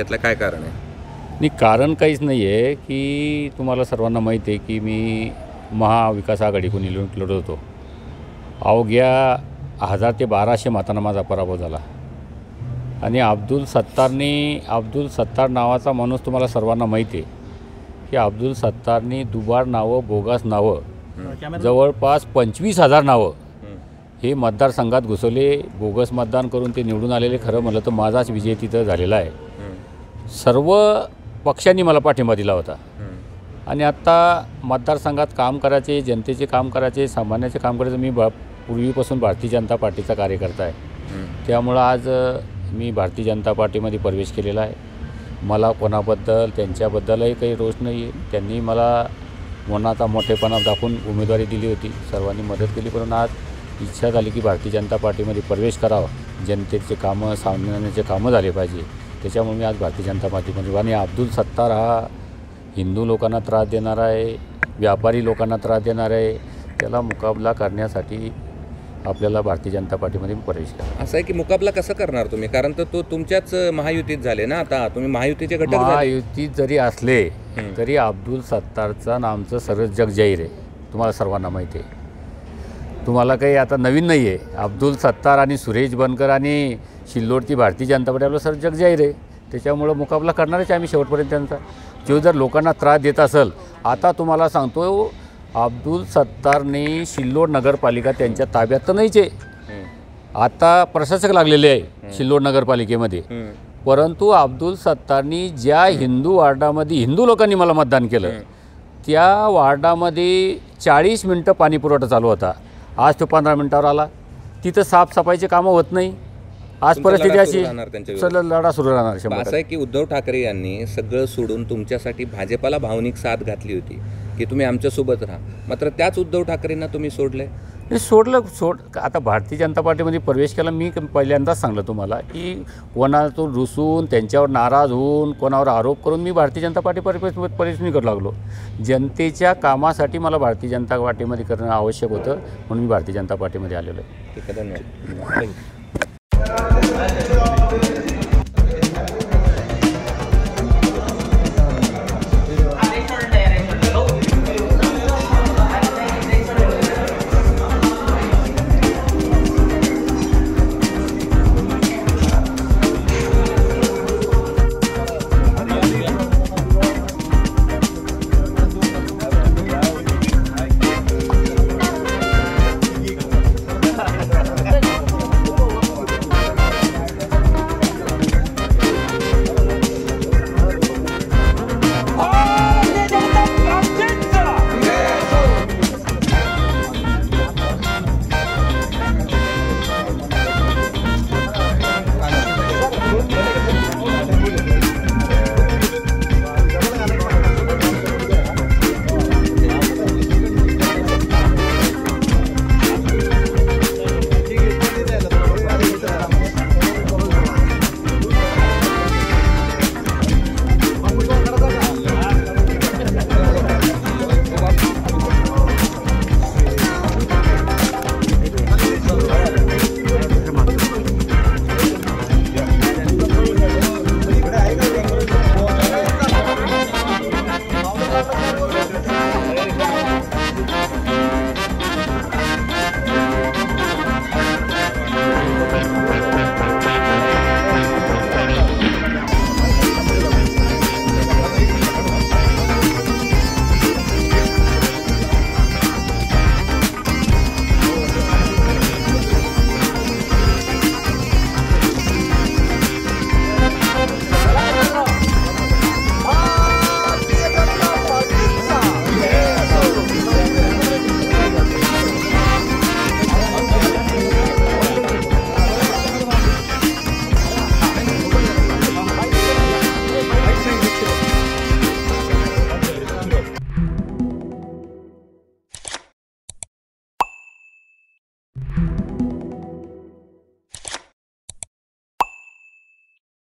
घेतला, काय कारण आहे? नाही, कारण काहीच नाही आहे की तुम्हाला सर्वांना माहीत आहे की मी महाविकास आघाडीकडून निवडणूक लढत होतो. अवघ्या 1000 ते 1200 मतांना माझा पराभव झाला आणि अब्दुल सत्तार नावाचा माणूस तुम्हाला सर्वांना माहिती आहे की अब्दुल सत्तारनी दुबार नावं, बोगस नावं, जवळपास 25,000 नावं हे मतदारसंघात घुसवले. बोगस मतदान करून ते निवडून आलेले. खरं म्हटलं तर माझाच विजय तिथं झालेला आहे. सर्व पक्षांनी मला पाठिंबा दिला होता आणि आत्ता मतदारसंघात काम करायचे, जनतेचे काम करायचे, सामान्याचे काम करायचे. मी पूर्वीपासून भारतीय जनता पार्टीचा कार्यकर्ता आहे. त्यामुळं आज मी भारतीय जनता पार्टीमध्ये प्रवेश केलेला आहे. मला कोणाबद्दल त्यांच्याबद्दलही काही रोष नाही आहे. त्यांनी मला मनाचा मोठेपणा दाखवून उमेदवारी दिली होती, सर्वांनी मदत केली. पण आज इच्छा झाली की भारतीय जनता पार्टीमध्ये प्रवेश करावा. जनतेचे कामं, सामान्याचे कामं झाले पाहिजे. त्याच्यामुळे मी आज भारतीय जनता पार्टीमध्ये. आणि अब्दुल सत्तार हा हिंदू लोकांना त्रास देणारा आहे, व्यापारी लोकांना त्रास देणार आहे. त्याला मुकाबला करण्यासाठी आपल्याला भारतीय जनता पार्टीमध्ये प्रवेश करा. असं आहे की मुकाबला कसं करणार तुम्ही? कारण तर तो तुमच्याच महायुतीत झाले ना, आता तुम्ही महायुतीचे घटक झाले. महायुतीत जरी असले तरी अब्दुल सत्तारचं नामचं सर्व जग जाहीर आहे, तुम्हाला सर्वांना माहिती आहे. तुम्हाला काही आता नवीन नाही आहे. अब्दुल सत्तार आणि सुरेश बनकर आणि शिल्लोडची भारतीय जनता पार्टी आपलं सर्व जग जाहीर आहे. त्याच्यामुळं मुकाबला करणारच आम्ही शेवटपर्यंत त्यांचा. जो जर लोकांना त्रास देत असेल, आता तुम्हाला सांगतो अब्दुल सत्तारने सिल्लोड नगरपालिका त्यांच्या ताब्यात तर नाहीच आहे. आता प्रशासक लागलेले आहे सिल्लोड नगरपालिकेमध्ये. परंतु अब्दुल सत्तारनी ज्या हिंदू वार्डामध्ये हिंदू लोकांनी मला मतदान केलं, त्या वार्डामध्ये 40 मिनटं पाणीपुरवठा चालू होता. आज तो 15 मिनटावर आला. तिथं साफसफाईचे कामं होत नाही. आज परिस्थिती अशी लढा सुरू राहणार. असं आहे की उद्धव ठाकरे यांनी सगळं सोडून तुमच्यासाठी भाजपाला भावनिक साथ घातली होती की तुम्ही आमच्यासोबत राहा. मात्र त्याच उद्धव ठाकरेंना तुम्ही सोडले. आता भारतीय जनता पार्टीमध्ये प्रवेश केला. मी पहिल्यांदाच सांगलं तुम्हाला की कोणातून रुसून, त्यांच्यावर नाराज होऊन, कोणावर आरोप करून मी भारतीय जनता पार्टी प्रवेश करू लागलो. जनतेच्या कामासाठी मला भारतीय जनता पार्टीमध्ये करणं आवश्यक होतं, म्हणून मी भारतीय जनता पार्टीमध्ये आलेलो आहे. ठीक आहे, धन्यवाद.